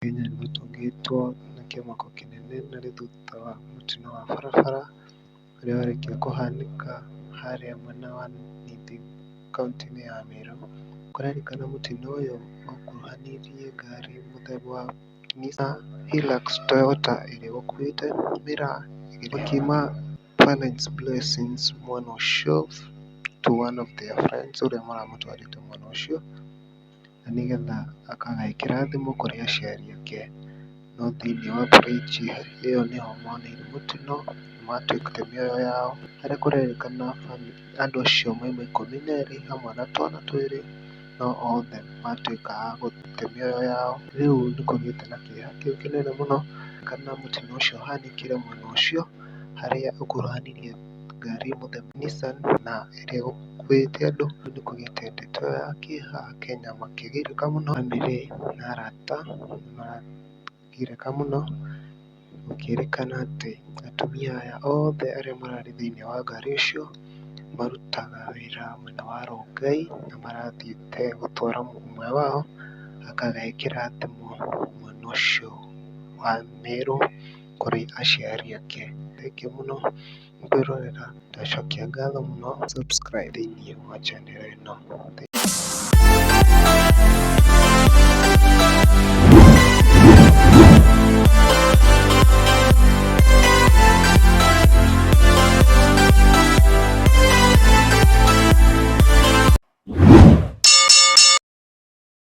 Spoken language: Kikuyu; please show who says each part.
Speaker 1: Kenya nĩgũtũngĩtwo na kĩmako kĩnene nĩ thutha wa mũtino wa barabara ũrĩa warĩkia kũhanĩka harĩa mwena wa Nithi kaũntĩ-inĩ ya Meru. Kũrerĩkana mũtino ũyũ wakuruhanirie ngari mũthemba wa Nissan Hilux Toyota ĩrĩa ĩgũkuĩte mĩraa makiuma Parents Blessings mwena ũcio to one of their friends ũrĩa maramũtwarĩte mwena ũcio, na nĩgetha akagae kĩrathimo kũrĩ aciari ake. No thĩinĩ wa bridge ĩyo nĩho monire mũtino na matuĩkĩte mĩoyo yao, harĩa kũrerĩkana andũ acio mauma ikũmi na erĩ hamwe na twana twĩrĩ no othe matuĩka a gũte mĩoyo yao. Rĩu nĩkũgĩte na kĩeha kĩu kĩnene mũno kana mũtino ũcio ũhanĩkire mwena ũcio harĩa ũkuruhanirie ngari mũthemba Nissan na ĩrĩa ĩgũkuĩte andũ. Nĩkũgĩte ndeto ya kĩeha, Akenya makĩgirĩka mũno, bamĩrĩ na arata nĩmaragirĩka mũno, gũkĩrĩkana atĩ atumia aya othe arĩa mararĩ thĩinĩ wa ngari ũcio marutaga wĩra mwena wa Rongai na marathiĩte gũtwara ũmwe wao akagae kĩrathimo mwena ũcio wa Meru kũrĩ aciari ake. Thengiũ mũno nĩ kwĩrorera, ndacokia ngatho mũno, subscribe thĩinĩ wa channel ĩno.